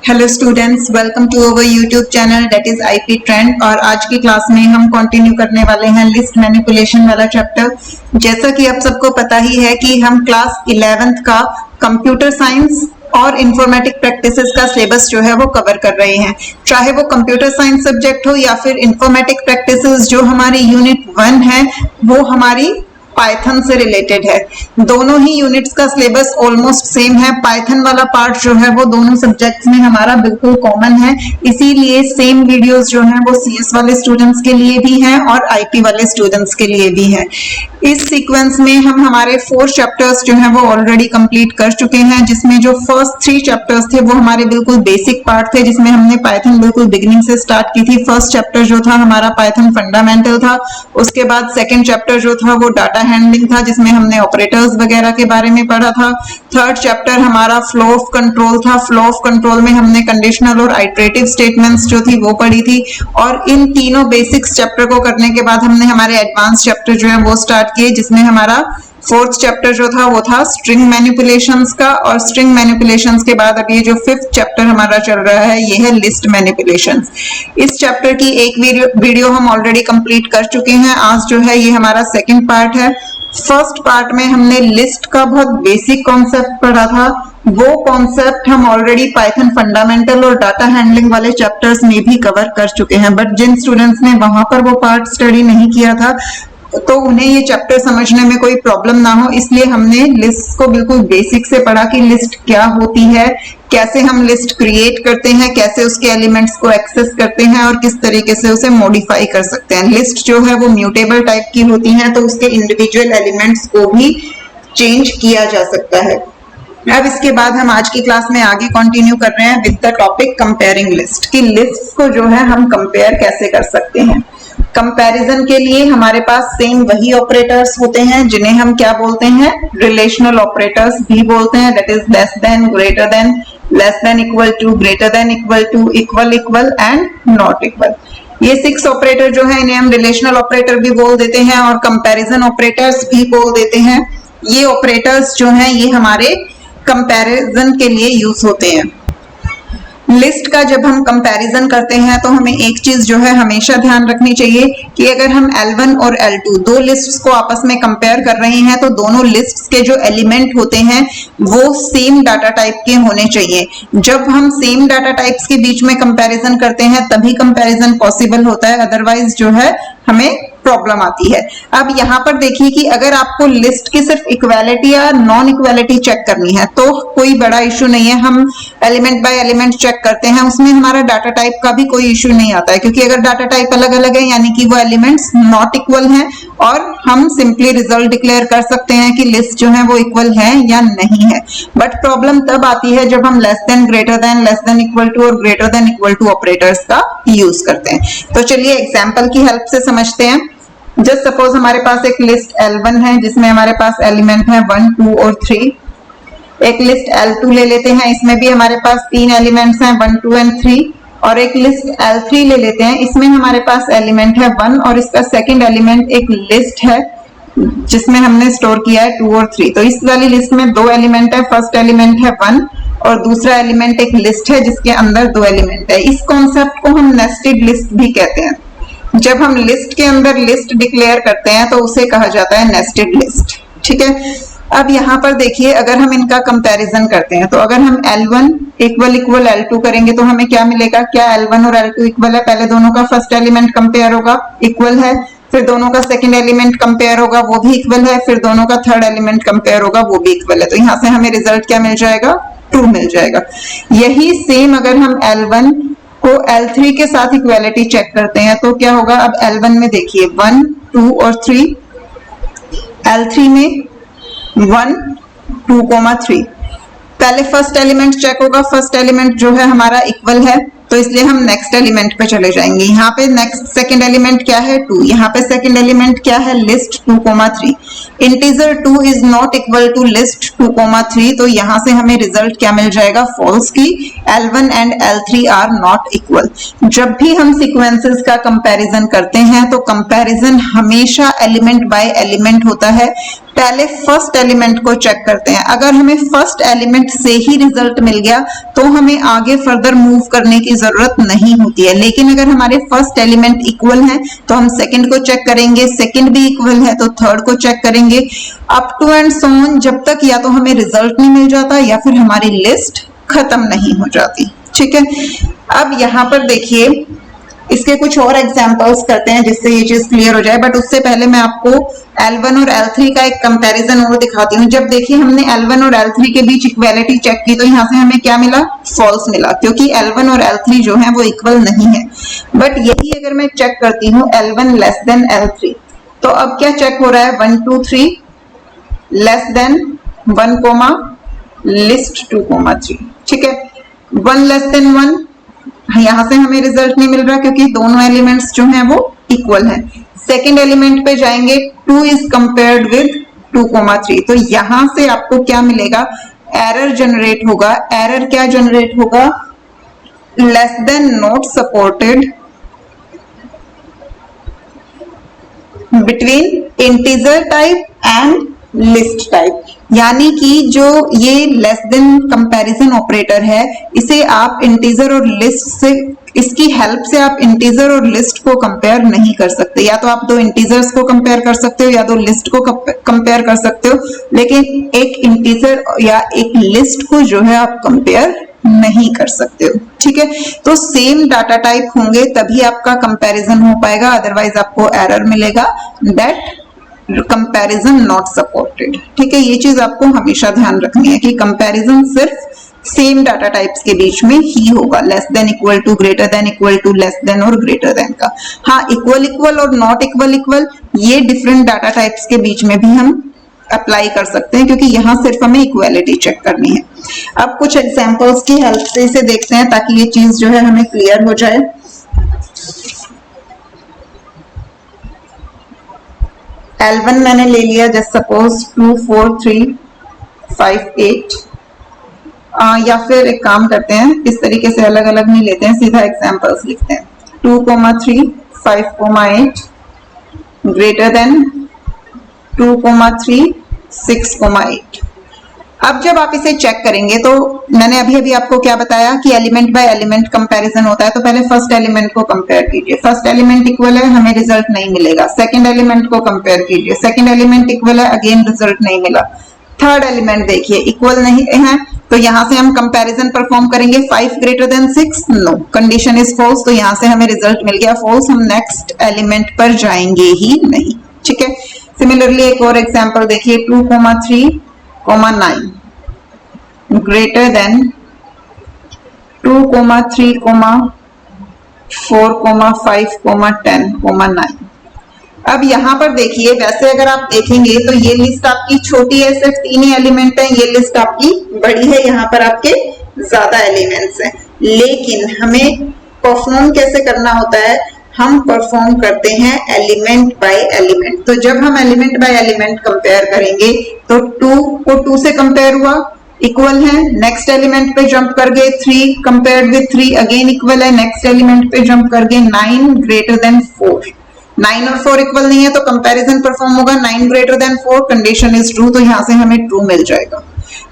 Hello students, welcome to our YouTube channel that is IP trend. और आज की class में हम कंटिन्यू करने वाले हैं लिस्ट मैनिपुलेशन वाला चैप्टर। जैसा कि आप सबको पता ही है कि हम क्लास 11th का कंप्यूटर साइंस और इंफॉर्मेटिक प्रैक्टिसेस का सिलेबस जो है वो कवर कर रहे हैं। चाहे वो कंप्यूटर साइंस सब्जेक्ट हो या फिर इंफॉर्मेटिक प्रैक्टिसेस जो हमारी यूनिट 1 है वो हमारी पाइथन से रिलेटेड है। दोनों ही यूनिट्स का सिलेबस ऑलमोस्ट सेम है। पाइथन वाला पार्ट जो है वो दोनों सब्जेक्ट्स में हमारा बिल्कुल कॉमन है, इसीलिए सेम वीडियोस जो हैं वो सीएस वाले स्टूडेंट्स के लिए भी हैं और आईटी वाले स्टूडेंट्स के लिए भी हैं। इस सीक्वेंस में हम हमारे 4 चैप्टर्स जो हैं वो ऑलरेडी कंप्लीट कर चुके हैं, जिसमें जो फर्स्ट 3 चैप्टर्स थे वो हमारे बिल्कुल बेसिक पार्ट थे, जिसमें हमने पाइथन बिल्कुल बिगिनिंग से स्टार्ट की थी। फर्स्ट चैप्टर जो था हमारा पाइथन फंडामेंटल था। उसके बाद सेकंड चैप्टर जो था वो डाटा हैंडलिंग था, जिसमें हमने ऑपरेटर्स वगैरह के बारे में पढ़ा था। थर्ड चैप्टर हमारा फ्लो ऑफ कंट्रोल था। फ्लो ऑफ कंट्रोल में हमने कंडीशनल और आइटरेटिव स्टेटमेंट्स जो थी वो पढ़ी थी। और इन तीनों बेसिक्स चैप्टर को करने के बाद हमने हमारे एडवांस चैप्टर जो है वो स्टार्ट किए, जिसमें हमारा फोर्थ चैप्टर जो था वो था स्ट्रिंग मैनिपुलेशंस का। और स्ट्रिंग मैनिपुलेशंस के बाद अब ये जो 5th चैप्टर हमारा चल रहा है ये है लिस्ट मैनिपुलेशंस। इस चैप्टर की एक वीडियो हम ऑलरेडी कंप्लीट कर चुके हैं। आज जो है ये हमारा सेकंड पार्ट है। फर्स्ट पार्ट में हमने लिस्ट का बहुत बेसिक कॉन्सेप्ट पढ़ा था। वो कॉन्सेप्ट हम ऑलरेडी पाइथन फंडामेंटल और डाटा हैंडलिंग वाले चैप्टर्स में भी कवर कर चुके हैं, बट जिन स्टूडेंट्स ने वहां पर वो पार्ट स्टडी नहीं किया था तो उन्हें ये चैप्टर समझने में कोई प्रॉब्लम ना हो, इसलिए हमने लिस्ट को बिल्कुल बेसिक से पढ़ा कि लिस्ट क्या होती है, कैसे हम लिस्ट क्रिएट करते हैं, कैसे उसके एलिमेंट्स को एक्सेस करते हैं और किस तरीके से उसे मॉडिफाई कर सकते हैं। लिस्ट जो है वो म्यूटेबल टाइप की होती है, तो उसके इंडिविजुअल एलिमेंट्स को भी चेंज किया जा सकता है। अब इसके बाद हम आज की क्लास में आगे कंटिन्यू कर रहे हैं with the topic comparing list, कि लिस्ट को जो है हम कंपेयर कैसे कर सकते हैं। कंपैरिजन के लिए हमारे पास सेम वही ऑपरेटर्स होते हैं जिन्हें हम क्या बोलते हैं, रिलेशनल ऑपरेटर्स भी बोलते हैं। That is less than, greater than, less than equal to, greater than equal to, equal equal and not equal. ये 6 ऑपरेटर जो है इन्हें हम रिलेशनल ऑपरेटर भी बोल देते हैं और कंपैरिजन ऑपरेटर्स भी बोल देते हैं। ये ऑपरेटर्स जो हैं ये हमारे कंपैरिजन के लिए यूज होते हैं। लिस्ट का जब हम कंपैरिजन करते हैं तो हमें एक चीज जो है हमेशा ध्यान रखनी चाहिए कि अगर हम L1 और L2 दो लिस्ट्स को आपस में कंपेयर कर रहे हैं तो दोनों लिस्ट्स के जो एलिमेंट होते हैं वो सेम डाटा टाइप के होने चाहिए। जब हम सेम डाटा टाइप्स के बीच में कंपैरिजन करते हैं तभी कंपैरिजन पॉसिबल होता है, अदरवाइज जो है हमें प्रॉब्लम आती है। अब यहाँ पर देखिए कि अगर आपको लिस्ट की सिर्फ इक्वालिटी या नॉन इक्वालिटी चेक करनी है तो कोई बड़ा इश्यू नहीं है, हम एलिमेंट बाय एलिमेंट चेक करते हैं, उसमें हमारा डाटा टाइप का भी कोई इश्यू नहीं आता है, क्योंकि अगर डाटा टाइप अलग अलग है यानी कि वो एलिमेंट्स नॉट इक्वल हैं और हम सिंपली रिजल्ट डिक्लेयर कर सकते हैं कि लिस्ट जो है वो इक्वल है या नहीं है। बट प्रॉब्लम तब आती है जब हम less than, greater than, less than equal to और greater than equal to operators का यूज करते हैं। तो चलिए एग्जाम्पल की हेल्प से समझते हैं। जस्ट सपोज हमारे पास एक लिस्ट L1 है जिसमें हमारे पास एलिमेंट है 1, 2 और 3। एक लिस्ट L2 ले लेते हैं, इसमें भी हमारे पास 3 एलिमेंट्स हैं 1, 2 एंड 3। और एक लिस्ट L3 ले लेते हैं, इसमें हमारे पास एलिमेंट है 1 और इसका सेकंड एलिमेंट एक लिस्ट है जिसमें हमने स्टोर किया है 2 और 3। तो इस वाली लिस्ट में 2 एलिमेंट है, फर्स्ट एलिमेंट है 1 और दूसरा एलिमेंट एक लिस्ट है जिसके अंदर 2 एलिमेंट है। इस कॉन्सेप्ट को हम नेस्टेड लिस्ट भी कहते हैं। जब हम लिस्ट के अंदर लिस्ट डिक्लेयर करते हैं तो उसे कहा जाता है नेस्टेड लिस्ट। ठीक है, अब यहाँ पर देखिए अगर हम इनका कंपैरिजन करते हैं तो अगर हम L1 इक्वल इक्वल L2 करेंगे तो हमें क्या मिलेगा, क्या L1 और L2 इक्वल है? पहले दोनों का फर्स्ट एलिमेंट कंपेयर होगा, इक्वल है, फिर दोनों का सेकंड एलिमेंट कंपेयर होगा, वो भी इक्वल है, फिर दोनों का थर्ड एलिमेंट कंपेयर होगा, वो भी इक्वल है। तो यहाँ से हमें रिजल्ट क्या मिल जाएगा, 2 मिल जाएगा। यही सेम अगर हम L1 को L3 के साथ इक्वालिटी चेक करते हैं तो क्या होगा। अब L1 में देखिए 1, 2 और 3, L3 में 1, 2, 3। पहले फर्स्ट एलिमेंट चेक होगा, फर्स्ट एलिमेंट जो है हमारा इक्वल है तो इसलिए हम नेक्स्ट एलिमेंट पे चले जाएंगे। यहाँ पे नेक्स्ट सेकंड एलिमेंट क्या है, 2। यहाँ पे सेकंड एलिमेंट क्या है, list 2, 3। Integer 2 is not equal to list 2, 3। तो यहाँ से हमें रिजल्ट क्या मिल जाएगा, फॉल्स की L1 and L3 are not equal. जब भी हम सीक्वेंसेस का कंपैरिजन करते हैं तो कंपैरिजन हमेशा एलिमेंट बाय एलिमेंट होता है। पहले फर्स्ट एलिमेंट को चेक करते हैं, अगर हमें फर्स्ट एलिमेंट से ही रिजल्ट मिल गया तो हमें आगे फर्दर मूव करने की जरूरत नहीं होती है। लेकिन अगर हमारे फर्स्ट एलिमेंट इक्वल हैं तो हम सेकंड को चेक करेंगे, सेकंड भी इक्वल है तो थर्ड को चेक करेंगे, up to and so on, जब तक या तो हमें रिजल्ट नहीं मिल जाता या फिर हमारी लिस्ट खत्म नहीं हो जाती। ठीक है, अब यहाँ पर देखिए इसके कुछ और एग्जांपल्स करते हैं जिससे ये चीज क्लियर हो जाए। बट उससे पहले मैं आपको L1 और L3 का एक कंपैरिजन और दिखाती हूँ। जब देखिए हमने L1 और L3 के बीच इक्वालिटी चेक की तो यहाँ से हमें क्या मिला, फॉल्स मिला, क्योंकि L1 और L3 जो है वो इक्वल नहीं है। बट यही अगर मैं चेक करती हूँ L1 लेस देन L3 तो अब क्या चेक हो रहा है, 1 2 3 less than 1 comma list 2 comma 3। ठीक है, 1 लेस देन 1 यहां से हमें रिजल्ट नहीं मिल रहा क्योंकि दोनों एलिमेंट्स जो हैं वो इक्वल हैं। सेकंड एलिमेंट पे जाएंगे, 2 इज कंपेयर्ड विद 2 कोमा 3 तो यहां से आपको क्या मिलेगा, एरर जनरेट होगा। एरर क्या जनरेट होगा, less then not supported between integer type and list type. यानी कि जो ये लेस देन कंपैरिजन ऑपरेटर है इसे आप इंटीजर और लिस्ट से, इसकी हेल्प से आप इंटीजर और लिस्ट को कंपेयर नहीं कर सकते। या तो आप दो इंटीजर्स को कंपेयर कर सकते हो या दो लिस्ट को कंपेयर कर सकते हो, लेकिन एक इंटीजर या एक लिस्ट को जो है आप कंपेयर नहीं कर सकते हो। ठीक है, तो सेम डाटा टाइप होंगे तभी आपका कंपैरिजन हो पाएगा, अदरवाइज आपको एरर मिलेगा दैट कंपैरिजन नॉट सपोर्टेड। ठीक है, ये चीज आपको हमेशा ध्यान रखनी है कि कंपैरिजन सिर्फ सेम डाटा टाइप्स के बीच में ही होगा, less than equal to, greater than equal to, less than और ग्रेटर देन का। हाँ, इक्वल इक्वल और नॉट इक्वल इक्वल ये डिफरेंट डाटा टाइप्स के बीच में भी हम अप्लाई कर सकते हैं क्योंकि यहां सिर्फ हमें इक्वालिटी चेक करनी है। अब कुछ एग्जांपल्स की हेल्प से इसे देखते हैं ताकि ये चीज जो है हमें क्लियर हो जाए। L1 मैंने ले लिया, जस्ट सपोज 2 4 3 5 8 या फिर एक काम करते हैं, इस तरीके से अलग अलग नहीं लेते हैं, सीधा एग्जांपल्स लिखते हैं। 2 3 5 8 ग्रेटर देन 2 3 6 8। अब जब आप इसे चेक करेंगे तो मैंने अभी अभी आपको क्या बताया कि एलिमेंट बाय एलिमेंट कंपैरिजन होता है। तो पहले फर्स्ट एलिमेंट को कंपेयर कीजिए, फर्स्ट एलिमेंट इक्वल है, हमें रिजल्ट नहीं मिलेगा। सेकंड एलिमेंट को कंपेयर कीजिए, सेकंड एलिमेंट इक्वल है, अगेन रिजल्ट नहीं मिला। थर्ड एलिमेंट देखिए इक्वल नहीं है तो यहां से हम कंपैरिजन परफॉर्म करेंगे, 5 greater than 6, no, condition is false, तो यहां से हमें रिजल्ट मिल गया फॉल्स, हम नेक्स्ट एलिमेंट पर जाएंगे ही नहीं। ठीक है, सिमिलरली एक और एग्जांपल देखिए, 2 3 9 ग्रेटर देन 2 3 4 5 10 9। अब यहां पर देखिए, वैसे अगर आप देखेंगे तो ये लिस्ट आपकी छोटी है, सिर्फ 3 ही एलिमेंट है, ये लिस्ट आपकी बड़ी है, यहाँ पर आपके ज्यादा एलिमेंट्स हैं। लेकिन हमें परफॉर्म कैसे करना होता है, हम परफॉर्म करते हैं एलिमेंट बाय एलिमेंट। तो जब हम एलिमेंट बाय एलिमेंट कंपेयर करेंगे तो 2 को 2 से कंपेयर हुआ, इक्वल है, नेक्स्ट एलिमेंट पे जंप कर गए, 3 कंपेयर्ड विद 3 अगेन इक्वल है, नेक्स्ट एलिमेंट पे जंप कर गए, 9 ग्रेटर देन 4, 9 और 4 इक्वल नहीं है तो कंपैरिजन परफॉर्म होगा, 9 greater than 4, condition is true, तो यहां से हमें ट्रू मिल जाएगा।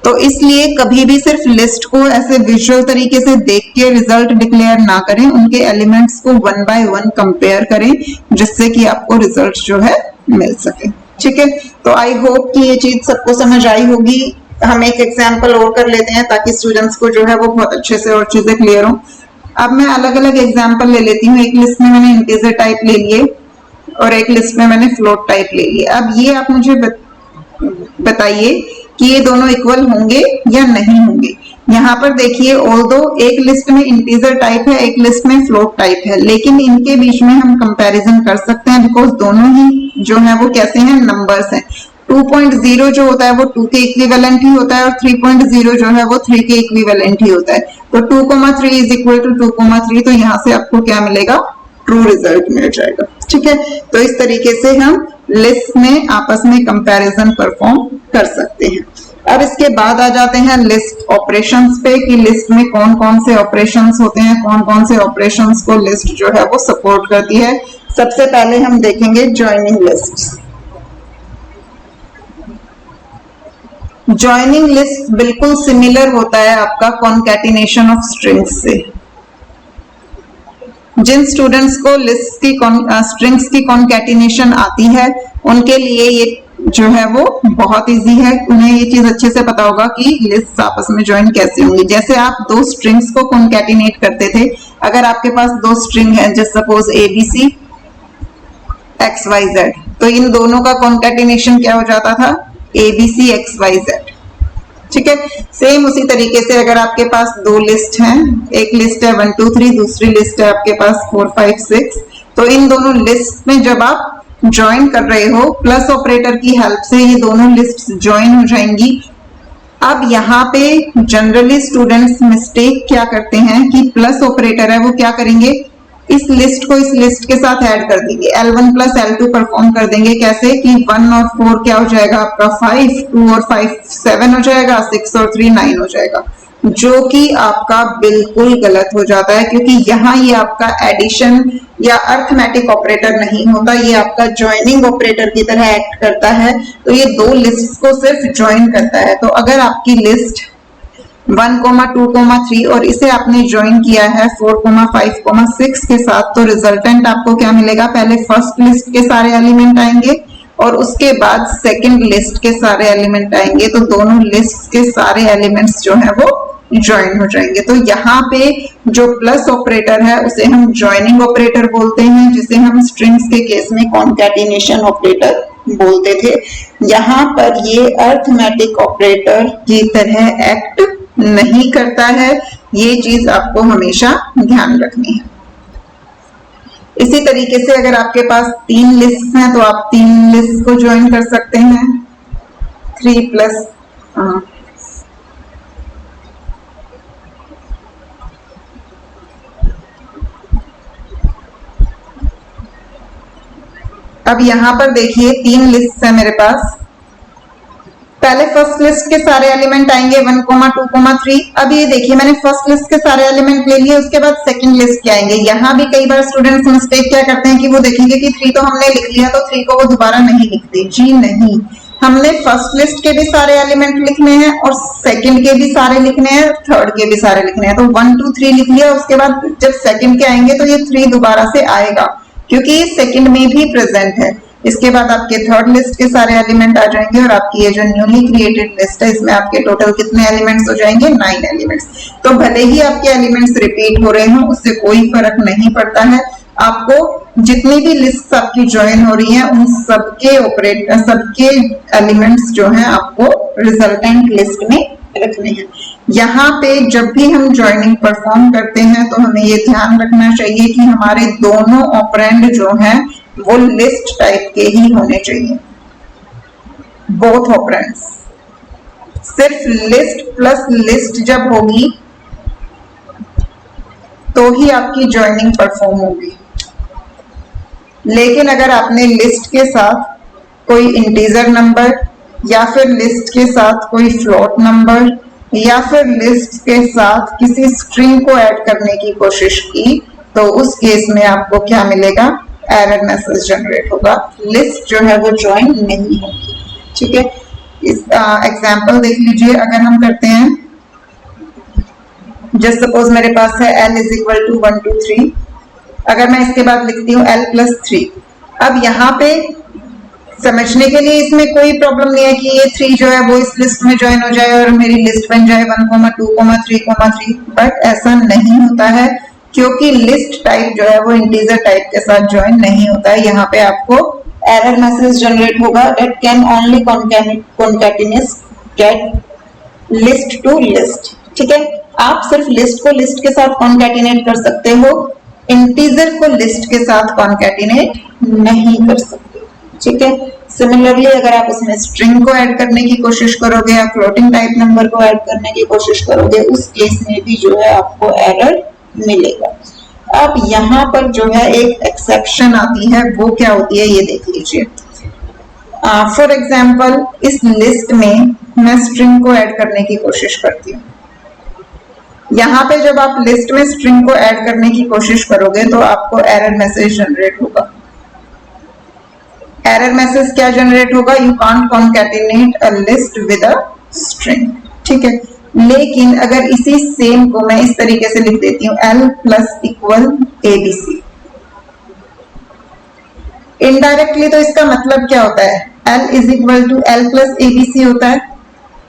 तो इसलिए कभी भी सिर्फ लिस्ट को ऐसे विजुअल तरीके से देख के रिजल्ट डिक्लेयर ना करें, उनके एलिमेंट्स को 1 बाय 1 कंपेयर करें जिससे कि आपको रिजल्ट जो है मिल सके। ठीक है, तो आई होप कि ये चीज सबको समझ आई होगी। हम एक एग्जांपल और कर लेते हैं ताकि स्टूडेंट्स को जो है वो बहुत अच्छे से और चीजें क्लियर हो। अब मैं अलग अलग एग्जांपल ले लेती हूँ, एक लिस्ट में मैंने इंटीजर टाइप ले लिए और एक लिस्ट में मैंने फ्लोट टाइप ले लिए। अब ये आप मुझे बताइए कि ये दोनों इक्वल होंगे या नहीं होंगे। यहाँ पर देखिए, ऑल्दो एक लिस्ट में इंटीजर टाइप है, एक लिस्ट में फ्लोट टाइप है, लेकिन इनके बीच में हम कंपैरिजन कर सकते हैं बिकॉज दोनों ही जो है वो कैसे हैं, नंबर्स हैं। 2.0 जो होता है वो 2 के इक्विवेलेंट ही होता है और 3.0 जो है वो 3 के इक्विवेलेंट ही होता है। तो 2 3 इज इक्वल टू 2 3, तो यहाँ से आपको क्या मिलेगा, ट्रू रिजल्ट मिल जाएगा। ठीक है, तो इस तरीके से हम लिस्ट में आपस में कंपैरिजन परफॉर्म कर सकते हैं। अब इसके बाद आ जाते हैं लिस्ट ऑपरेशंस पे कि लिस्ट में कौन कौन से ऑपरेशंस होते हैं, कौन कौन से ऑपरेशंस को लिस्ट जो है वो सपोर्ट करती है। सबसे पहले हम देखेंगे जॉइनिंग लिस्ट। जॉइनिंग लिस्ट बिल्कुल सिमिलर होता है आपका कॉन्कैटिनेशन ऑफ स्ट्रिंग्स से। जिन स्टूडेंट्स को लिस्ट की स्ट्रिंग्स की कॉन्कैटिनेशन आती है उनके लिए ये जो है वो बहुत इजी है, उन्हें ये चीज अच्छे से पता होगा कि लिस्ट आपस में ज्वाइन कैसे होंगी। जैसे आप दो स्ट्रिंग्स को कॉन्कैटिनेट करते थे, अगर आपके पास दो स्ट्रिंग है जैसे सपोज ABC XYZ, तो इन दोनों का कॉन्कैटिनेशन क्या हो जाता था, ABC XYZ। ठीक है, सेम उसी तरीके से अगर आपके पास दो लिस्ट हैं, एक लिस्ट है 1 2 3, दूसरी लिस्ट है आपके पास 4 5 6, तो इन दोनों लिस्ट में जब आप ज्वाइन कर रहे हो प्लस ऑपरेटर की हेल्प से ये दोनों लिस्ट्स ज्वाइन हो जाएंगी। अब यहाँ पे जनरली स्टूडेंट्स मिस्टेक क्या करते हैं कि प्लस ऑपरेटर है वो क्या करेंगे, इस लिस्ट को इस लिस्ट के साथ ऐड कर देंगे, L1 प्लस L2 परफॉर्म कर देंगे। कैसे कि 1 और 4 क्या हो जाएगा आपका 5, 2 और 5 7 हो जाएगा, 6 और 3 9 हो जाएगा, जो कि आपका बिल्कुल गलत हो जाता है, क्योंकि यहाँ ये आपका एडिशन या अर्थमेटिक ऑपरेटर नहीं होता, ये आपका ज्वाइनिंग ऑपरेटर की तरह एक्ट करता है। तो ये दो लिस्ट्स को सिर्फ ज्वाइन करता है। तो अगर आपकी लिस्ट 1, 2, 3 और इसे आपने ज्वाइन किया है 4, 5, 6 के साथ, तो रिजल्टेंट आपको क्या मिलेगा, पहले फर्स्ट लिस्ट के सारे एलिमेंट आएंगे और उसके बाद सेकंड लिस्ट के सारे एलिमेंट आएंगे। तो दोनों लिस्ट के सारे एलिमेंट्स जो है वो ज्वाइन हो जाएंगे। तो यहाँ पे जो प्लस ऑपरेटर है उसे हम ज्वाइनिंग ऑपरेटर बोलते हैं, जिसे हम स्ट्रिंग्स के केस में कॉन्कैटिनेशन ऑपरेटर बोलते थे। यहाँ पर ये अर्थमेटिक ऑपरेटर की तरह एक्ट नहीं करता है, ये चीज आपको हमेशा ध्यान रखनी है। इसी तरीके से अगर आपके पास 3 लिस्ट हैं तो आप 3 लिस्ट को ज्वाइन कर सकते हैं, 3 प्लस अब यहाँ पर देखिए 3 लिस्ट है मेरे पास। पहले फर्स्ट लिस्ट के सारे एलिमेंट आएंगे 1, 2, 3। अब ये देखिए मैंने फर्स्ट लिस्ट के सारे एलिमेंट ले लिए, उसके बाद सेकंड लिस्ट के आएंगे। यहाँ भी कई बार स्टूडेंट्स मिस्टेक क्या करते हैं कि वो देखेंगे कि 3 तो हमने लिख लिया तो 3 को वो दोबारा नहीं लिखते। जी नहीं, हमने फर्स्ट लिस्ट के भी सारे एलिमेंट लिखने हैं और सेकंड के भी सारे लिखने हैं, थर्ड के भी सारे लिखने हैं। तो 1, 2, 3 लिख लिया, उसके बाद जब सेकंड के आएंगे तो ये 3 दोबारा से आएगा क्योंकि ये सेकंड में भी प्रेजेंट है। इसके बाद आपके थर्ड लिस्ट के सारे एलिमेंट आ जाएंगे और आपकी ये जो न्यूली क्रिएटेड लिस्ट है इसमें आपके टोटल कितने एलिमेंट्स हो जाएंगे, 9 एलिमेंट्स। तो भले ही आपके एलिमेंट्स रिपीट हो रहे हों उससे कोई फर्क नहीं पड़ता है। आपको जितनी भी लिस्ट आपकी ज्वाइन हो रही है उन सबके एलिमेंट्स जो हैं आपको रिजल्टेंट लिस्ट में रखने हैं। यहाँ पे जब भी हम ज्वाइनिंग परफॉर्म करते हैं तो हमें ये ध्यान रखना चाहिए कि हमारे दोनों ऑपरेंड जो हैं वो लिस्ट टाइप के ही होने चाहिए, बोथ ऑपरेंड्स। सिर्फ लिस्ट प्लस लिस्ट जब होगी तो ही आपकी ज्वाइनिंग परफॉर्म होगी। लेकिन अगर आपने लिस्ट के साथ कोई इंटीजर नंबर या फिर लिस्ट के साथ कोई फ्लोट नंबर या फिर लिस्ट के साथ किसी स्ट्रिंग को ऐड करने की कोशिश की तो उस केस में आपको क्या मिलेगा, एरर मैसेज जनरेट होगा, लिस्ट जो है वो ज्वाइन नहीं होगी। ठीक है, इस एग्जांपल देख लीजिए। अगर हम करते हैं जस्ट सपोज मेरे पास है L इज इक्वल टू 1 2 3, अगर मैं इसके बाद लिखती हूँ L प्लस 3। अब यहाँ पे समझने के लिए इसमें कोई प्रॉब्लम नहीं है कि ये 3 जो है वो इस लिस्ट में ज्वाइन हो जाए और मेरी लिस्ट बन जाए 1, 2, 3, बट ऐसा नहीं होता है क्योंकि लिस्ट टाइप जो है वो इंटीजर टाइप के साथ ज्वाइन नहीं होता है। यहाँ पे आपको एरर मैसेज जनरेट होगा that can only concatenate get list to list. ठीक है, आप सिर्फ लिस्ट को लिस्ट के साथ कॉन्कैटिनेट कर सकते हो, इंटीजर को लिस्ट के साथ कॉन्कैटिनेट नहीं कर सकते। ठीक है, सिमिलरली अगर आप उसमें स्ट्रिंग को ऐड करने की कोशिश करोगे या फ्लोटिंग टाइप नंबर को ऐड करने की कोशिश करोगे उस केस में भी जो है आपको एरर मिलेगा। अब यहाँ पर जो है एक एक्सेप्शन आती है, वो क्या होती है ये देख लीजिए। फॉर एग्जाम्पल इस लिस्ट में मैं स्ट्रिंग को ऐड करने की कोशिश करती हूँ। यहाँ पे जब आप लिस्ट में स्ट्रिंग को ऐड करने की कोशिश करोगे तो आपको एरर मैसेज जनरेट होगा। एरर मैसेज क्या जनरेट होगा? You can't concatenate a list with a string, ठीक है। लेकिन अगर इसी सेम को मैं इस तरीके से लिख देती हूँ L plus equal ABC, indirectly तो इसका मतलब क्या होता है? L is equal to L plus ABC होता है,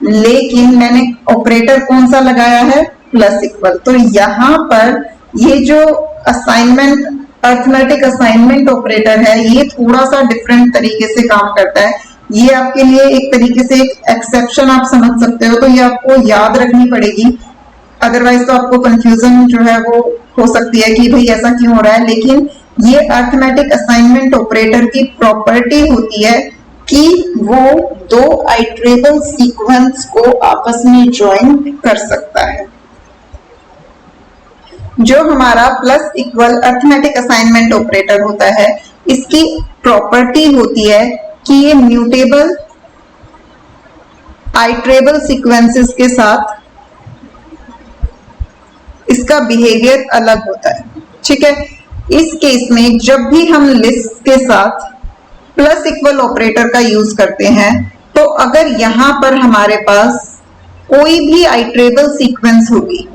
लेकिन मैंने ऑपरेटर कौन सा लगाया है? Plus equal. तो यहाँ पर ये जो असाइनमेंट अर्थमेटिक असाइनमेंट ऑपरेटर है ये थोड़ा सा डिफरेंट तरीके से काम करता है। ये आपके लिए एक तरीके से एक एक्सेप्शन आप समझ सकते हो, तो ये आपको याद रखनी पड़ेगी, अदरवाइज तो आपको कंफ्यूजन जो है वो हो सकती है कि भाई ऐसा क्यों हो रहा है। लेकिन ये अर्थमेटिक असाइनमेंट ऑपरेटर की प्रॉपर्टी होती है कि वो दो आइटरेबल सीक्वेंस को आपस में ज्वाइन कर सकता है। जो हमारा plus equal arithmetic assignment operator होता है इसकी प्रॉपर्टी होती है कि ये म्यूटेबल आइटरेबल सीक्वेंसेस के साथ इसका बिहेवियर अलग होता है, ठीक है। इस केस में जब भी हम लिस्ट के साथ प्लस इक्वल ऑपरेटर का यूज करते हैं तो अगर यहां पर हमारे पास कोई भी आइटरेबल सीक्वेंस होगी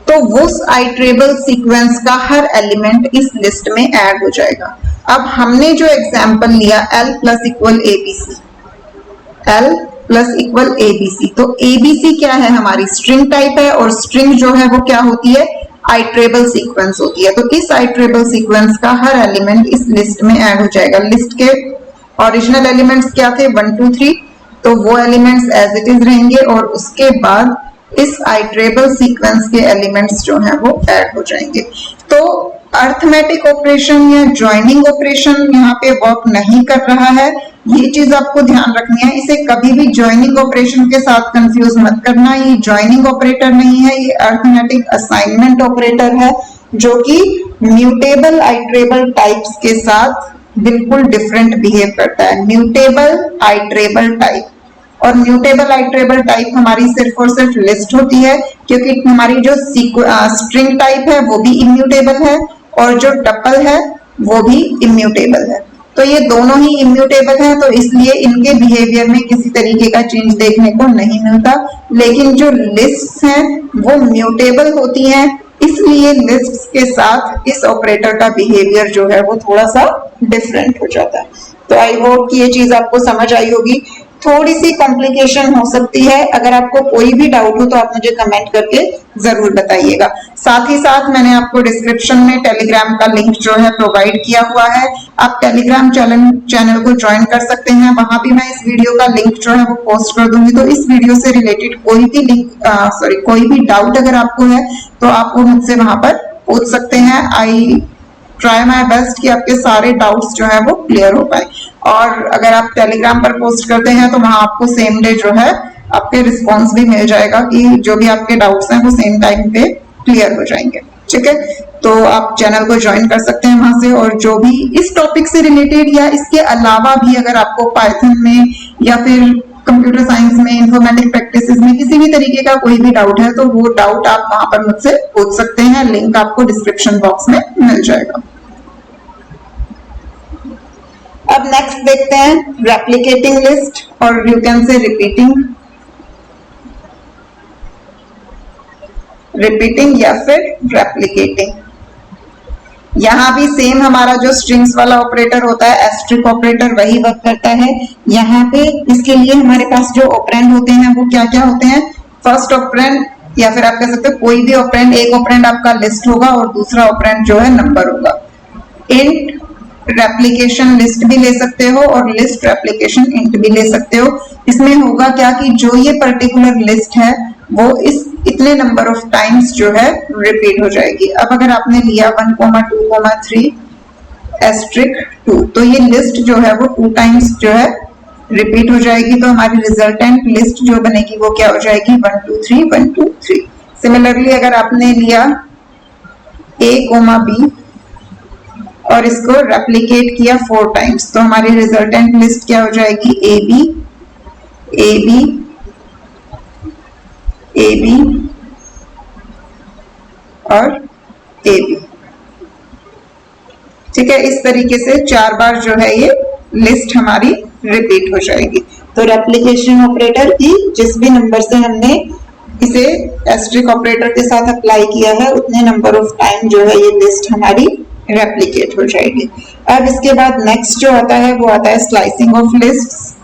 तो उस आइटरेबल सीक्वेंस का हर एलिमेंट इस लिस्ट में ऐड हो जाएगा। अब हमने जो एग्जांपल लिया L plus equal ABC, L plus equal ABC, तो ABC क्या है? हमारी स्ट्रिंग टाइप है और स्ट्रिंग जो है वो क्या होती है? आइटरेबल सीक्वेंस होती है। तो इस आइटरेबल सीक्वेंस का हर एलिमेंट इस लिस्ट में ऐड हो जाएगा। लिस्ट के ओरिजिनल एलिमेंट्स क्या थे? 1 2 3, तो वो एलिमेंट्स एज इट इज रहेंगे और उसके बाद इस आइटरेबल सीक्वेंस के एलिमेंट्स जो हैं वो ऐड हो जाएंगे। तो अर्थमेटिक ऑपरेशन या ज्वाइनिंग ऑपरेशन यहाँ पे वर्क नहीं कर रहा है, ये चीज आपको ध्यान रखनी है। इसे कभी भी ज्वाइनिंग ऑपरेशन के साथ कंफ्यूज मत करना। ये ज्वाइनिंग ऑपरेटर नहीं है, ये अर्थमेटिक असाइनमेंट ऑपरेटर है जो कि म्यूटेबल आइटरेबल टाइप्स के साथ बिल्कुल डिफरेंट बिहेव करता है। म्यूटेबल आइटरेबल टाइप, और म्यूटेबल आइटरेबल टाइप हमारी सिर्फ और सिर्फ लिस्ट होती है, क्योंकि हमारी जो स्ट्रिंग टाइप है वो भी इम्यूटेबल है और जो टपल है वो भी इम्यूटेबल है। तो ये दोनों ही इम्यूटेबल है, तो इसलिए इनके बिहेवियर में किसी तरीके का चेंज देखने को नहीं मिलता। लेकिन जो लिस्ट्स हैं वो म्यूटेबल होती हैं, इसलिए लिस्ट्स के साथ इस ऑपरेटर का बिहेवियर जो है वो थोड़ा सा डिफरेंट हो जाता है। तो आई होप कि ये चीज आपको समझ आई होगी। थोड़ी सी कॉम्प्लिकेशन हो सकती है, अगर आपको कोई भी डाउट हो तो आप मुझे कमेंट करके जरूर बताइएगा। साथ ही साथ मैंने आपको डिस्क्रिप्शन में टेलीग्राम का लिंक जो है प्रोवाइड किया हुआ है, आप टेलीग्राम चैनल को ज्वाइन कर सकते हैं। वहां भी मैं इस वीडियो का लिंक जो है वो पोस्ट कर दूंगी। तो इस वीडियो से रिलेटेड कोई भी लिंक कोई भी डाउट अगर आपको है तो आप वो मुझसे वहां पर पूछ सकते हैं। आई ट्राई माय बेस्ट कि आपके सारे डाउट्स जो है वो क्लियर हो पाए। और अगर आप टेलीग्राम पर पोस्ट करते हैं तो वहां आपको सेम डे जो है आपके रिस्पॉन्स भी मिल जाएगा कि जो भी आपके डाउट्स हैं वो सेम टाइम पे क्लियर हो जाएंगे, ठीक है। तो आप चैनल को ज्वाइन कर सकते हैं वहां से, और जो भी इस टॉपिक से रिलेटेड या इसके अलावा भी अगर आपको पाइथन में या फिर कंप्यूटर साइंस में, इंफॉर्मेटिक प्रैक्टिसेस में किसी भी तरीके का कोई भी डाउट है तो वो डाउट आप वहां पर मुझसे पूछ सकते हैं। लिंक आपको डिस्क्रिप्शन बॉक्स में मिल जाएगा। अब नेक्स्ट देखते हैं रेप्लिकेटिंग लिस्ट, और यू कैन से रिपीटिंग या फिर रेप्लिकेटिंग। यहाँ भी सेम हमारा जो स्ट्रिंग्स वाला ऑपरेटर होता है एस्ट्रिक ऑपरेटर वही वर्क करता है। यहाँ पे इसके लिए हमारे पास जो ऑपरेंड होते हैं वो क्या क्या होते हैं? फर्स्ट ऑपरेंड, या फिर आप कह सकते हो कोई भी ऑपरेंड, एक ऑपरेंड आपका लिस्ट होगा और दूसरा ऑपरेंड जो है नंबर होगा। इंट रेप्लिकेशन लिस्ट भी ले सकते हो और लिस्ट रेप्लिकेशन इंट भी ले सकते हो। इसमें होगा क्या कि जो ये पर्टिकुलर लिस्ट है वो इस इतने नंबर ऑफ टाइम्स जो है रिपीट हो जाएगी। अब अगर आपने लिया 1, 2, 3 एस्ट्रिक 2, तो ये लिस्ट जो है वो 2 टाइम्स जो है रिपीट हो जाएगी। तो हमारी रिजल्टेंट लिस्ट जो बनेगी वो क्या हो जाएगी? 1 2 3 1 2 3। सिमिलरली अगर आपने लिया A, B और इसको रेप्लिकेट किया 4 टाइम्स, तो हमारी रिजल्टेंट लिस्ट क्या हो जाएगी, A B A B A B और ए बी। ठीक है, इस तरीके से 4 बार जो है ये लिस्ट हमारी रिपीट हो जाएगी। तो रेप्लिकेशन ऑपरेटर की जिस भी नंबर से हमने इसे एस्टेरिस्क ऑपरेटर के साथ अप्लाई किया है उतने नंबर ऑफ टाइम जो है ये लिस्ट हमारी रेप्लिकेट हो जाएगी। अब इसके बाद नेक्स्ट जो आता है वो आता है slicing of lists.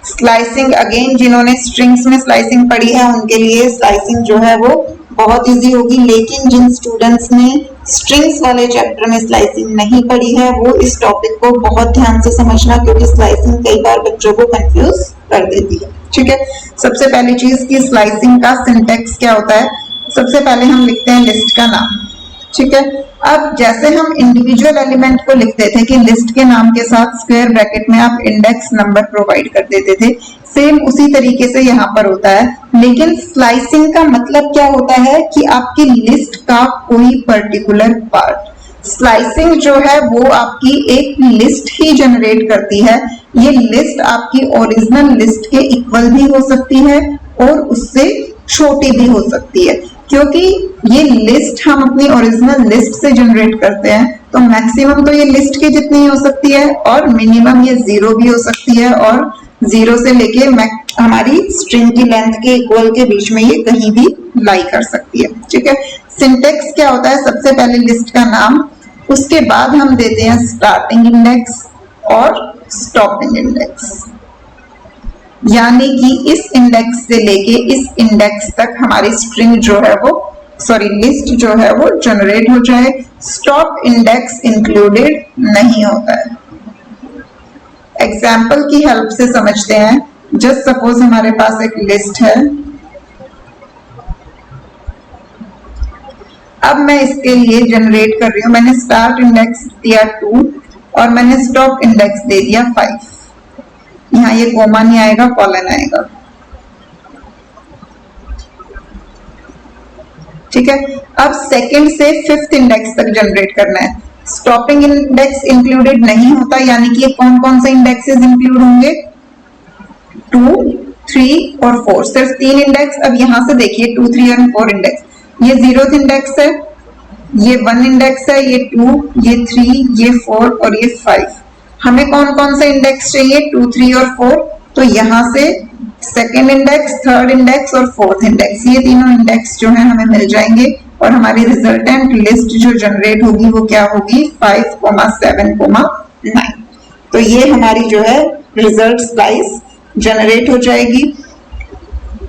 Slicing again जिन्होंने स्ट्रिंग्स में स्लाइसिंग पढ़ी है उनके लिए स्लाइसिंग जो है वो बहुत इजी होगी, लेकिन जिन स्टूडेंट्स ने स्ट्रिंग्स वाले चैप्टर में स्लाइसिंग नहीं पढ़ी है वो इस टॉपिक को बहुत ध्यान से समझना, क्योंकि स्लाइसिंग कई बार बच्चों को कंफ्यूज कर देती है। ठीक है, सबसे पहली चीज की स्लाइसिंग का सिंटेक्स क्या होता है। सबसे पहले हम लिखते हैं लिस्ट का नाम। ठीक है, अब जैसे हम इंडिविजुअल एलिमेंट को लिखते थे कि लिस्ट के नाम के साथ स्क्वायर ब्रैकेट में आप इंडेक्स नंबर प्रोवाइड कर देते थे, सेम उसी तरीके से यहाँ पर होता है। लेकिन स्लाइसिंग का मतलब क्या होता है कि आपकी लिस्ट का कोई पर्टिकुलर पार्ट, स्लाइसिंग जो है वो आपकी एक लिस्ट ही जनरेट करती है। ये लिस्ट आपकी ओरिजिनल लिस्ट के इक्वल भी हो सकती है और उससे छोटी भी हो सकती है, क्योंकि ये लिस्ट हम अपनी ओरिजिनल लिस्ट से जनरेट करते हैं, तो मैक्सिमम तो ये लिस्ट के जितनी ही हो सकती है और मिनिमम ये 0 भी हो सकती है, और 0 से लेके हमारी स्ट्रिंग की लेंथ के इक्वल के बीच में ये कहीं भी लाई कर सकती है। ठीक है, सिंटेक्स क्या होता है, सबसे पहले लिस्ट का नाम, उसके बाद हम देते हैं स्टार्टिंग इंडेक्स और स्टॉपिंग इंडेक्स, यानी कि इस इंडेक्स से लेके इस इंडेक्स तक हमारी स्ट्रिंग जो है वो लिस्ट जो है वो जनरेट हो जाए। स्टॉप इंडेक्स इंक्लूडेड नहीं होता है। एग्जाम्पल की हेल्प से समझते हैं। जस्ट सपोज हमारे पास एक लिस्ट है, अब मैं इसके लिए जनरेट कर रही हूं, मैंने स्टार्ट इंडेक्स दिया 2 और मैंने स्टॉप इंडेक्स दे दिया 5। यहाँ ये कोमा नहीं आएगा, कॉलन आएगा। ठीक है, अब सेकंड से 5th इंडेक्स तक जनरेट करना है। स्टॉपिंग इंडेक्स इंक्लूडेड नहीं होता, यानी कि ये कौन कौन से इंडेक्सेस इंक्लूड होंगे, 2, 3 और 4, सिर्फ 3 इंडेक्स। अब यहां से देखिए 2, 3 और 4 इंडेक्स, ये 0th इंडेक्स है, ये 1 इंडेक्स है, ये 2, ये 3, ये 4 और ये 5। हमें कौन कौन से इंडेक्स चाहिए, 2, 3 और 4, तो यहां से सेकेंड इंडेक्स, थर्ड इंडेक्स और फोर्थ इंडेक्स, ये तीनों इंडेक्स जो है हमें मिल जाएंगे और हमारी रिजल्टेंट लिस्ट जो जनरेट होगी वो क्या होगी, 5, 7, 9। तो ये हमारी जो है रिजल्ट स्लाइस जनरेट हो जाएगी।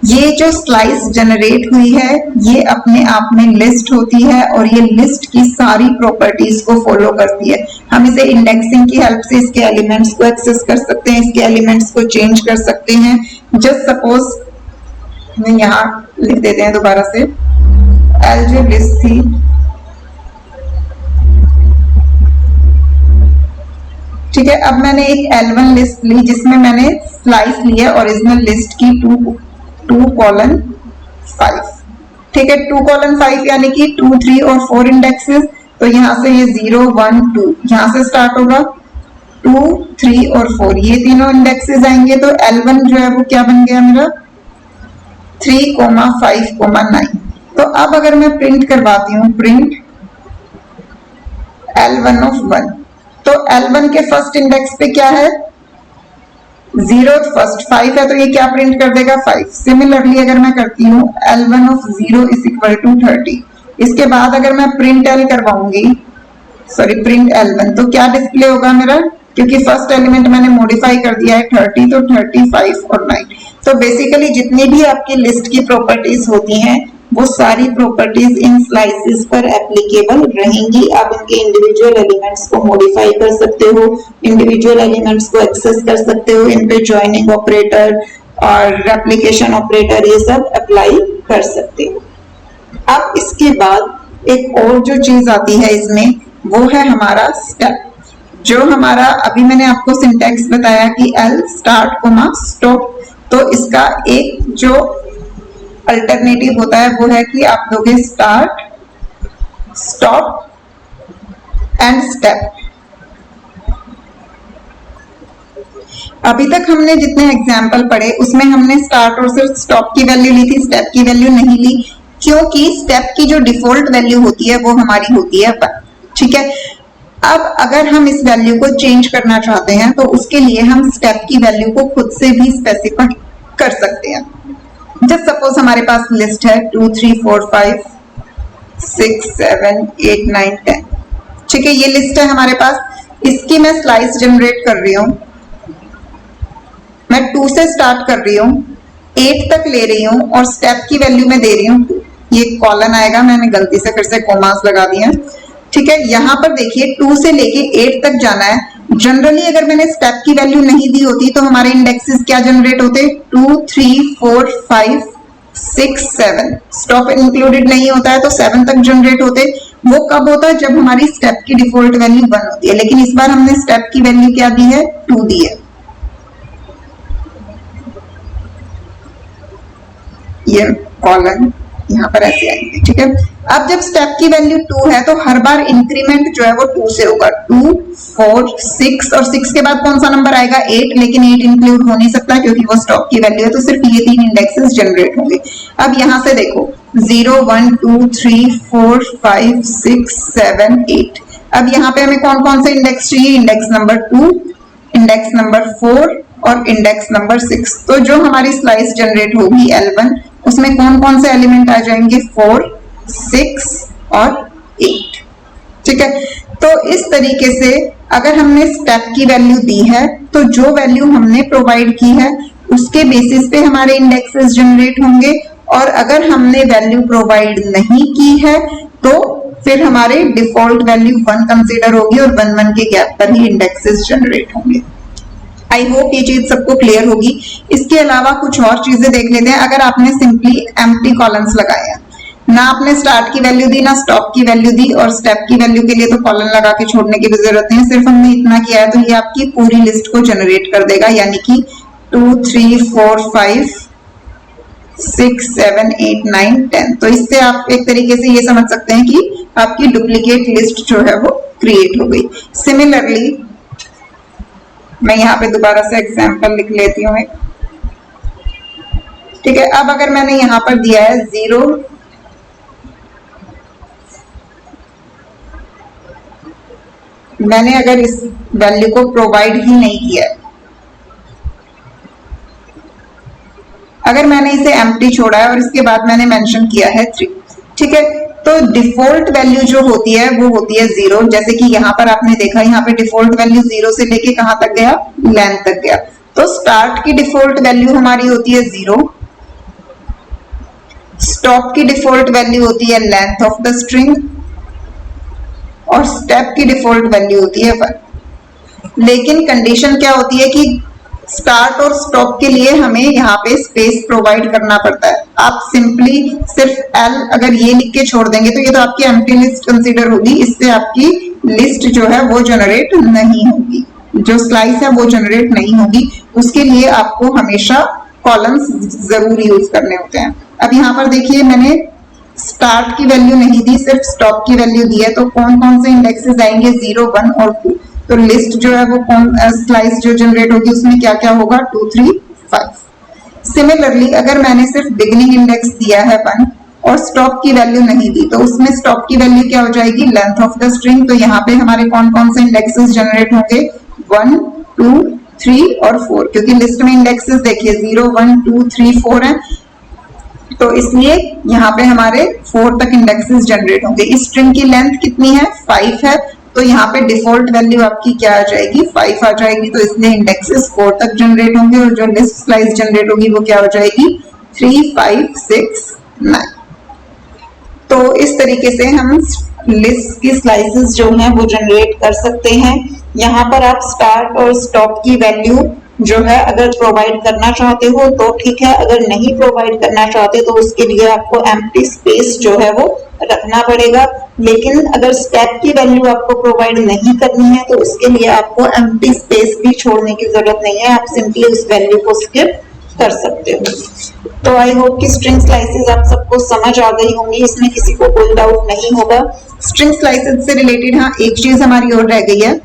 ये जो स्लाइस जनरेट हुई है ये अपने आप में लिस्ट होती है और ये लिस्ट की सारी प्रॉपर्टीज को फॉलो करती है। हम इसे इंडेक्सिंग की हेल्प से इसके एलिमेंट्स को एक्सेस कर सकते हैं, इसके एलिमेंट्स को चेंज कर सकते हैं। जस्ट सपोज मैं यहाँ लिख देते हैं दोबारा से, एल जो लिस्ट थी ठीक है, अब मैंने एक L1 लिस्ट ली जिसमें मैंने स्लाइस ली है ओरिजिनल लिस्ट की 2:5। ठीक है, 2:5 यानी कि 2, 3 और 4 इंडेक्सेस। तो यहाँ से ये 0, 1, 2 यहाँ से स्टार्ट होगा, 2, 3 और 4 ये तीनों इंडेक्सेस आएंगे। तो L1 जो है वो क्या बन गया मेरा, 3, 5, 9। तो अब अगर मैं प्रिंट करवाती हूँ, प्रिंट L1 of 1, तो L1 के फर्स्ट इंडेक्स पे क्या है, 0 फर्स्ट 5 है, तो ये क्या प्रिंट कर देगा, 5। सिमिलरली अगर मैं करती हूँ L1 of 0 = 30, इसके बाद अगर मैं प्रिंट L करवाऊंगी, प्रिंट L1, तो क्या डिस्प्ले होगा मेरा, क्योंकि फर्स्ट एलिमेंट मैंने मॉडिफाई कर दिया है 30, तो 35 और 9। तो बेसिकली जितनी भी आपकी लिस्ट की प्रॉपर्टीज होती हैं वो सारी प्रॉपर्टीज इन स्लाइसेस पर एप्लीकेबल रहेंगी। आप इनके इंडिविजुअल एलिमेंट्स को मॉडिफाई कर सकते हो, इंडिविजुअल एलिमेंट्स को एक्सेस कर सकते हो, इन पे जॉइनिंग ऑपरेटर और रेप्लिकेशन ऑपरेटर ये सब अप्लाई कर सकते हो। अब इसके बाद एक और जो चीज आती है इसमें वो है हमारा स्टेप, जो हमारा अभी मैंने आपको सिंटैक्स बताया कि L स्टार्ट, स्टॉप, तो इसका एक जो अल्टरनेटिव होता है वो है कि आप दोगे स्टार्ट स्टॉप एंड स्टेप। अभी तक हमने जितने एग्जाम्पल पढ़े उसमें हमने स्टार्ट और सिर्फ स्टॉप की वैल्यू ली थी, स्टेप की वैल्यू नहीं ली, क्योंकि स्टेप की जो डिफॉल्ट वैल्यू होती है वो हमारी होती है 1। ठीक है, अब अगर हम इस वैल्यू को चेंज करना चाहते हैं तो उसके लिए हम स्टेप की वैल्यू को खुद से भी स्पेसिफाई कर सकते हैं। जस्ट सपोज हमारे पास लिस्ट है 2 3 4 5 6 7 8 9 10। ठीक है, ये लिस्ट है हमारे पास, इसकी मैं स्लाइस जनरेट कर रही हूं। मैं 2 से स्टार्ट कर रही हूँ, 8 तक ले रही हूँ और स्टेप की वैल्यू में दे रही हूँ 2। ये कॉलन आएगा, मैंने गलती से फिर से कोमास लगा दिए हैं। ठीक है, यहाँ पर देखिए 2 से लेके 8 तक जाना है। जनरली अगर मैंने स्टेप की वैल्यू नहीं दी होती तो हमारे इंडेक्सेस क्या जनरेट होते, 2 3 4 5 6 7। स्टॉप इंक्लूडेड नहीं होता है तो 7 तक जनरेट होते। वो कब होता है, जब हमारी स्टेप की डिफॉल्ट वैल्यू 1 होती है, लेकिन इस बार हमने स्टेप की वैल्यू क्या दी है, 2 दी है। ये कॉलन यहाँ पर ऐसे आएंगे। ठीक है, अब जब स्टेप की वैल्यू 2 है तो हर बार इंक्रीमेंट जो है वो 2 से होगा। 2 4 6 और 6 के बाद कौन सा नंबर आएगा, 8, लेकिन 8 इंक्लूड हो नहीं सकता क्योंकि वो स्टॉप की वैल्यू है, तो सिर्फ ये 3 इंडेक्सेस जनरेट होंगे। अब यहाँ से देखो 0 1 2 3 4 5 6 7 8। अब यहाँ पे हमें कौन कौन से इंडेक्स चाहिए, इंडेक्स नंबर 2, इंडेक्स नंबर 4 और इंडेक्स नंबर 6। तो जो हमारी स्लाइस जनरेट होगी L1 उसमें कौन कौन से एलिमेंट आ जाएंगे, 4 6 और 8। ठीक है, तो इस तरीके से अगर हमने स्टेप की वैल्यू दी है तो जो वैल्यू हमने प्रोवाइड की है उसके बेसिस पे हमारे इंडेक्सेस जनरेट होंगे, और अगर हमने वैल्यू प्रोवाइड नहीं की है तो फिर हमारे डिफॉल्ट वैल्यू 1 कंसीडर होगी और 1 1 के गैप पर ही इंडेक्सेस जनरेट होंगे। आई होप ये चीज सबको क्लियर होगी। इसके अलावा कुछ और चीजें देख लेते हैं। अगर आपने सिंपली एम्प्टी कॉलम्स लगाया, ना आपने स्टार्ट की वैल्यू दी ना स्टॉप की वैल्यू दी, और स्टेप की वैल्यू के लिए तो कॉलन लगा के छोड़ने की भी जरूरत नहीं है, सिर्फ हमने इतना किया है तो ये आपकी पूरी लिस्ट को जनरेट कर देगा, यानी कि 2 3 4 5 6 7 8 9 10। तो इससे आप एक तरीके से ये समझ सकते हैं कि आपकी डुप्लीकेट लिस्ट जो है वो क्रिएट हो गई। सिमिलरली मैं यहाँ पे दोबारा से एग्जाम्पल लिख लेती हूँ। ठीक है, अब अगर मैंने यहाँ पर दिया है 0 मैंने अगर इस वैल्यू को प्रोवाइड ही नहीं किया है, अगर मैंने इसे एम्प्टी छोड़ा है और इसके बाद मैंने मेंशन किया है 3, ठीक है, तो डिफॉल्ट वैल्यू जो होती है वो होती है 0। जैसे कि यहाँ पर आपने देखा, यहाँ पे डिफॉल्ट वैल्यू 0 से लेके कहां तक गया, लेंथ तक गया। तो स्टार्ट की डिफॉल्ट वैल्यू हमारी होती है 0, स्टॉप की डिफॉल्ट वैल्यू होती है लेंथ ऑफ द स्ट्रिंग, और स्टेप की डिफॉल्ट वैल्यू होती है 1। लेकिन कंडीशन क्या होती है कि स्टार्ट और स्टॉप के लिए हमें यहाँ पे स्पेस प्रोवाइड करना पड़ता है। आप सिंपली सिर्फ L अगर ये लिख के छोड़ देंगे तो ये तो आपकी एम्प्टी लिस्ट कंसीडर होगी, इससे आपकी लिस्ट जो है वो जनरेट नहीं होगी, जो स्लाइस है वो जनरेट नहीं होगी। उसके लिए आपको हमेशा कॉलम्स जरूर यूज करने होते हैं। अब यहाँ पर देखिए मैंने स्टार्ट की वैल्यू नहीं दी, सिर्फ स्टॉप की वैल्यू दी है, तो कौन कौन से इंडेक्सेस आएंगे, 0 1 और 2। तो लिस्ट जो है वो स्लाइस जो जनरेट होगी उसमें क्या क्या होगा, 2 3 5। सिमिलरली अगर मैंने सिर्फ बिगिनिंग इंडेक्स दिया है 1 और स्टॉप की वैल्यू नहीं दी, तो उसमें स्टॉप की वैल्यू क्या हो जाएगी, लेंथ ऑफ द स्ट्रिंग। तो यहाँ पे हमारे कौन कौन से इंडेक्सेस जनरेट होंगे, 1 2 3 और 4, क्योंकि लिस्ट में इंडेक्सेस देखिए 0 1 2 3 4 है, तो इसलिए यहाँ पे हमारे 4 तक इंडेक्सेस जनरेट होंगे। इस स्ट्रिंग की लेंथ कितनी है, 5 है, तो यहाँ पे डिफॉल्ट वैल्यू आपकी क्या आ जाएगी, 5 आ जाएगी, तो इसलिए इंडेक्सेस 4 तक जनरेट होंगे, और जो लिस्ट स्लाइस जनरेट होगी वो क्या हो जाएगी, 3 5 6 9। तो इस तरीके से हम लिस्ट की स्लाइसेस जो हैं वो जनरेट कर सकते हैं। यहाँ पर आप स्टार्ट और स्टॉप की वैल्यू जो है अगर प्रोवाइड करना चाहते हो तो ठीक है, अगर नहीं प्रोवाइड करना चाहते तो उसके लिए आपको एम्प्टी स्पेस जो है वो रखना पड़ेगा। लेकिन अगर स्टेप की वैल्यू आपको प्रोवाइड नहीं करनी है तो उसके लिए आपको एम्प्टी स्पेस भी छोड़ने की जरूरत नहीं है, आप सिंपली उस वैल्यू को स्किप कर सकते हो। तो आई होप कि स्ट्रिंग स्लाइसेस आप सबको समझ आ गई होंगी, इसमें किसी को कोई डाउट नहीं होगा। स्ट्रिंग स्लाइसेस से रिलेटेड हाँ एक चीज हमारी और रह गई है।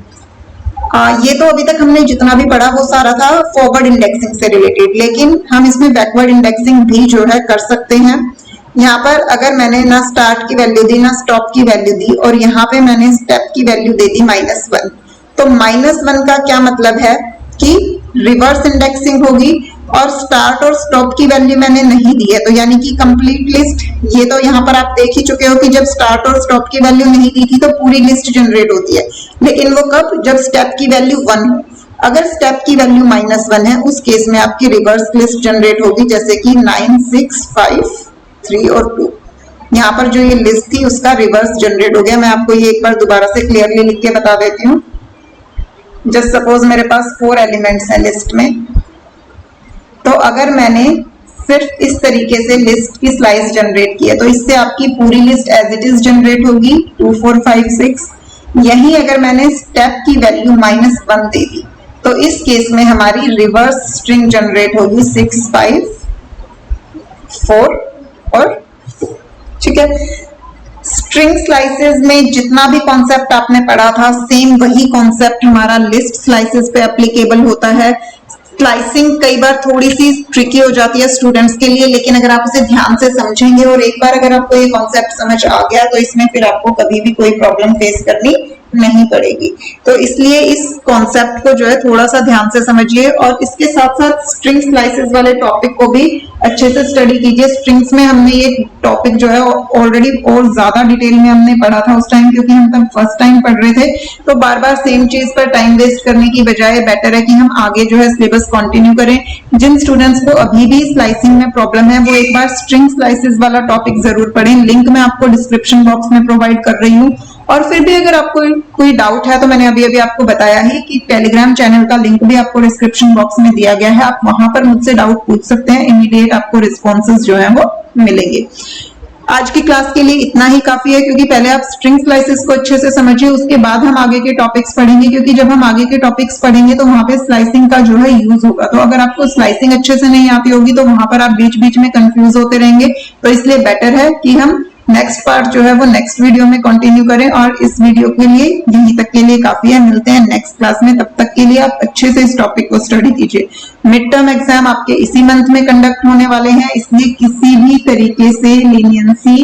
ये तो अभी तक हमने जितना भी पढ़ा वो सारा था फॉरवर्ड इंडेक्सिंग से रिलेटेड, लेकिन हम इसमें बैकवर्ड इंडेक्सिंग भी जो है कर सकते हैं। यहाँ पर अगर मैंने ना स्टार्ट की वैल्यू दी ना स्टॉप की वैल्यू दी और यहाँ पे मैंने स्टेप की वैल्यू दे दी -1, तो -1 का क्या मतलब है कि रिवर्स इंडेक्सिंग होगी, और स्टार्ट और स्टॉप की वैल्यू मैंने नहीं दी है, तो यानी कि कंप्लीट लिस्ट। ये तो यहाँ पर आप देख ही चुके हो कि जब स्टार्ट और स्टॉप की वैल्यू नहीं दी थी तो पूरी लिस्ट जनरेट होती है, लेकिन वो कब, जब स्टेप की वैल्यू 1 हो। अगर स्टेप की वैल्यू -1 है, उस केस में आपकी रिवर्स लिस्ट जनरेट होगी, जैसे कि 9 6 5 3 और 2। यहाँ पर जो ये लिस्ट थी उसका रिवर्स जनरेट हो गया। मैं आपको ये एक बार दोबारा से क्लियरली लिख के बता देती हूँ। जस्ट सपोज मेरे पास 4 एलिमेंट्स हैं लिस्ट में, तो अगर मैंने सिर्फ इस तरीके से लिस्ट की स्लाइस जनरेट की है, तो इससे आपकी पूरी list as it is generate होगी 2 4 5 6। यही अगर मैंने स्टेप की वैल्यू -1 दे दी, तो इस केस में हमारी रिवर्स स्ट्रिंग जनरेट होगी 6 5 4 और 2। ठीक है, स्ट्रिंग स्लाइसेस में जितना भी कॉन्सेप्ट आपने पढ़ा था सेम वही कॉन्सेप्ट हमारा लिस्ट स्लाइसेस पे एप्लीकेबल होता है। स्लाइसिंग कई बार थोड़ी सी ट्रिकी हो जाती है स्टूडेंट्स के लिए, लेकिन अगर आप उसे ध्यान से समझेंगे और एक बार अगर आपको ये कॉन्सेप्ट समझ आ गया तो इसमें फिर आपको कभी भी कोई प्रॉब्लम फेस करनी नहीं पड़ेगी। तो इसलिए इस कॉन्सेप्ट को जो है थोड़ा सा ध्यान से समझिए, और इसके साथ साथ स्ट्रिंग स्लाइसेस वाले टॉपिक को भी अच्छे से स्टडी कीजिए। स्ट्रिंग्स में हमने ये टॉपिक जो है ऑलरेडी और ज्यादा डिटेल में हमने पढ़ा था उस टाइम, क्योंकि हम तब फर्स्ट टाइम पढ़ रहे थे, तो बार बार सेम चीज पर टाइम वेस्ट करने की बजाय बेटर है कि हम आगे जो है सिलेबस कंटिन्यू करें। जिन स्टूडेंट्स को अभी भी स्लाइसिंग में प्रॉब्लम है वो एक बार स्ट्रिंग स्लाइसेस वाला टॉपिक जरूर पढ़ें। लिंक मैं आपको डिस्क्रिप्शन बॉक्स में प्रोवाइड कर रही हूँ। और फिर भी अगर आपको कोई डाउट है तो मैंने अभी आपको बताया ही कि टेलीग्राम चैनल का लिंक भी आपको डिस्क्रिप्शन बॉक्स में दिया गया है, आप वहां पर मुझसे डाउट पूछ सकते हैं। इमीडिएट आपको रिस्पॉन्सेज जो है वो मिलेंगे। आज की क्लास के लिए इतना ही काफी है, क्योंकि पहले आप स्ट्रिंग स्लाइसेस को अच्छे से समझिए, उसके बाद हम आगे के टॉपिक्स पढ़ेंगे, क्योंकि जब हम आगे के टॉपिक्स पढ़ेंगे तो वहां पे स्लाइसिंग का जो है यूज होगा। तो अगर आपको स्लाइसिंग अच्छे से नहीं आती होगी तो वहां पर आप बीच बीच में कंफ्यूज होते रहेंगे। तो इसलिए बेटर है कि हम नेक्स्ट पार्ट जो है वो नेक्स्ट वीडियो में कंटिन्यू करें, और इस वीडियो के लिए यहीं तक के लिए काफी है। मिलते हैं नेक्स्ट क्लास में, तब तक के लिए आप अच्छे से इस टॉपिक को स्टडी कीजिए। मिड टर्म एग्जाम आपके इसी मंथ में कंडक्ट होने वाले हैं, इसलिए किसी भी तरीके से लीनियंसी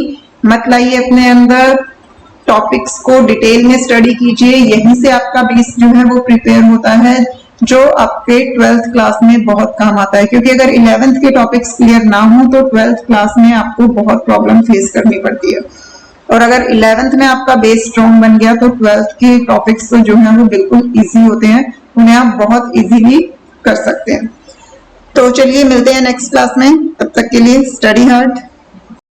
मत लाइए अपने अंदर। टॉपिक्स को डिटेल में स्टडी कीजिए, यहीं से आपका बेस जो है वो प्रिपेयर होता है, जो आपके 12th क्लास में बहुत काम आता है। क्योंकि अगर 11th के टॉपिक्स क्लियर ना हो तो 12th क्लास में आपको बहुत प्रॉब्लम फेस करनी पड़ती है, और अगर 11th में आपका बेस स्ट्रॉन्ग बन गया तो 12th के टॉपिक्स तो जो है वो बिल्कुल इजी होते हैं, उन्हें आप बहुत इजीली कर सकते हैं। तो चलिए मिलते हैं नेक्स्ट क्लास में, तब तक के लिए स्टडी हार्ड।